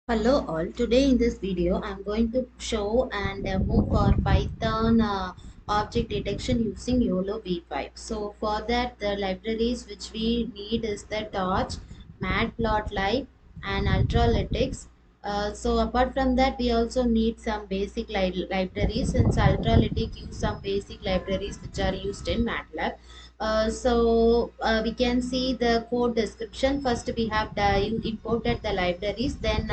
Hello all, today in this video I'm going to show and demo for Python object detection using YOLO v5. So for that the libraries which we need is the Torch, Matplotlib and Ultralytics. So apart from that we also need some basic libraries since Ultralytic use some basic libraries which are used in MATLAB. We can see the code description. First we have you imported the libraries, then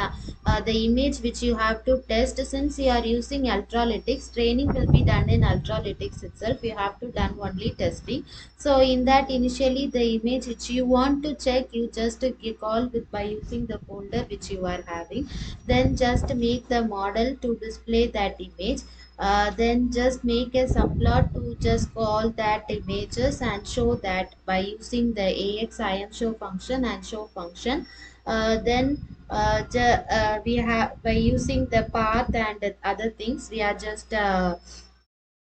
the image which you have to test. Since you are using Ultralytics, training will be done in Ultralytics itself. You have to done only testing. So in that initially the image which you want to check, you just call with by using the folder which you are having. Then just make the model to display that image. Then just make a subplot to just call that images and show that by using the AXIM function and show function. We have by using the path and other things, we are just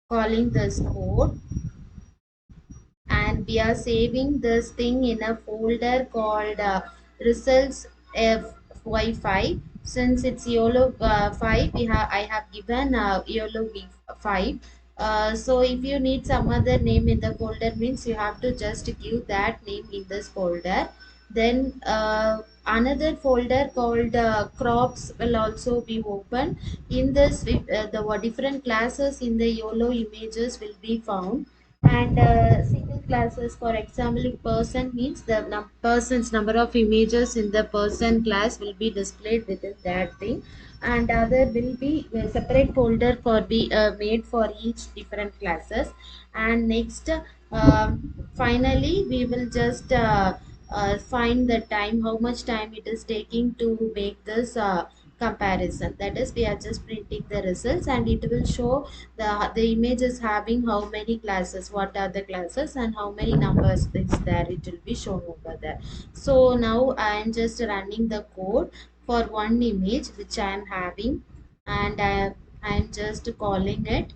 calling this code, and we are saving this thing in a folder called results fy5. Since it's YOLO 5, I have given YOLO v5. So if you need some other name in the folder, means you have to just give that name in this folder. Then another folder called crops will also be open. In this the different classes in the YOLO images will be found, and single classes, for example, if person means the person's number of images in the person class will be displayed within that thing, and other will be a separate folder for be made for each different classes. And next, finally we will just find the time, how much time it is taking to make this comparison. That is, we are just printing the results, and it will show the image is having how many classes, what are the classes, and how many numbers is there, it will be shown over there. So now I am just running the code for one image which I am having, and I am just calling it.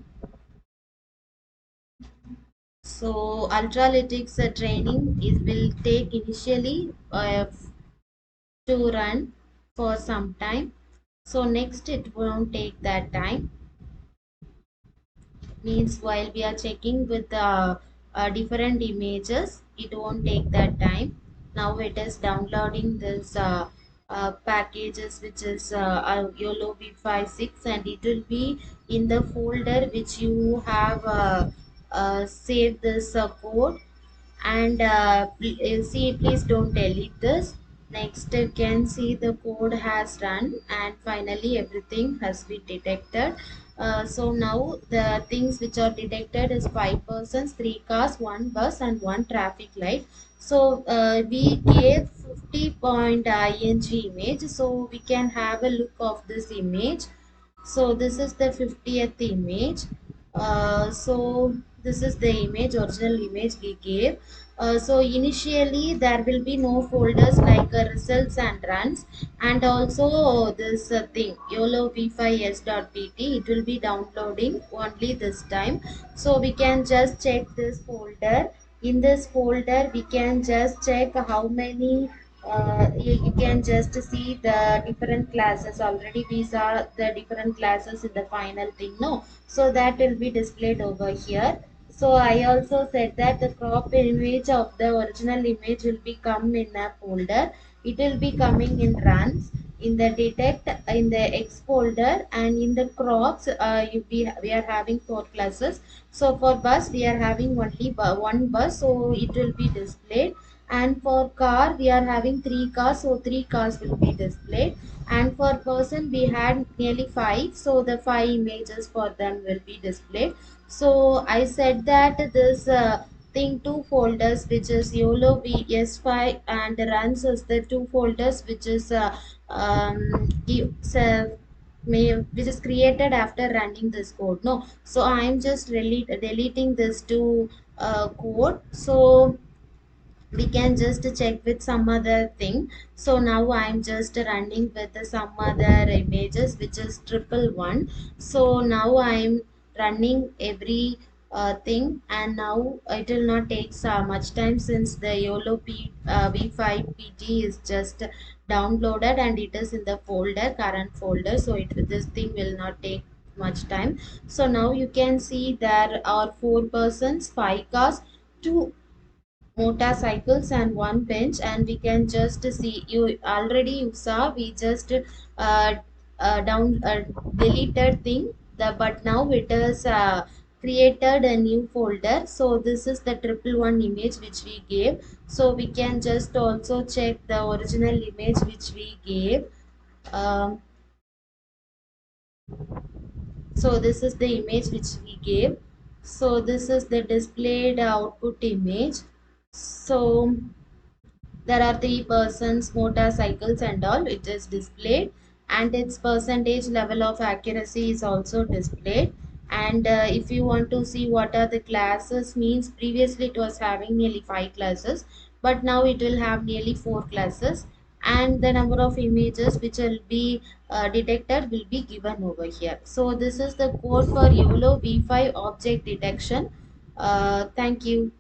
So Ultralytics training is will take initially to run for some time. So next it won't take that time, means while we are checking with different images, it won't take that time. Now it is downloading this packages which is YOLO v56, and it will be in the folder which you have saved this code. And see, please don't delete this. Next you can see the code has run, and finally everything has been detected. So now the things which are detected is 5 persons, 3 cars, 1 bus and 1 traffic light. So we gave 50.ing image, so we can have a look of this image. So this is the 50th image. So this is the image, original image we gave. So initially there will be no folders like results and runs, and also this thing YOLO v5s.pt, it will be downloading only this time. So we can just check this folder. In this folder we can just check how many you can just see the different classes. Already we saw the different classes in the final thing, no? So that will be displayed over here. So I also said that the crop image of the original image will be come in a folder. It will be coming in runs, in the detect, in the X folder, and in the crops we are having 4 classes. So for bus we are having only one bus, so it will be displayed. And for car we are having 3 cars, so 3 cars will be displayed. And for person we had nearly 5, so the 5 images for them will be displayed. So I said that this thing, 2 folders which is YOLO VS5 and runs as the 2 folders which is which is created after running this code, no? So I am just really deleting this 2 code. So we can just check with some other thing. So now I'm just running with some other images which is triple one. So now I'm running every thing, and now it will not take much time since the YOLO V5 PG is just downloaded and it is in the current folder, so this thing will not take much time. So now you can see there are 4 persons, 5 cars, 2 motorcycles and 1 bench, and we can just see, you saw we just down deleted thing but now it is created a new folder. So this is the triple one image which we gave. So we can just also check the original image which we gave. um, so this is the image which we gave. So this is the displayed output image. So there are 3 persons, motorcycles and all, it is displayed, and its percentage level of accuracy is also displayed. And if you want to see what are the classes, means previously it was having nearly 5 classes, but now it will have nearly 4 classes, and the number of images which will be detected will be given over here. So this is the code for YOLO V5 object detection. Thank you.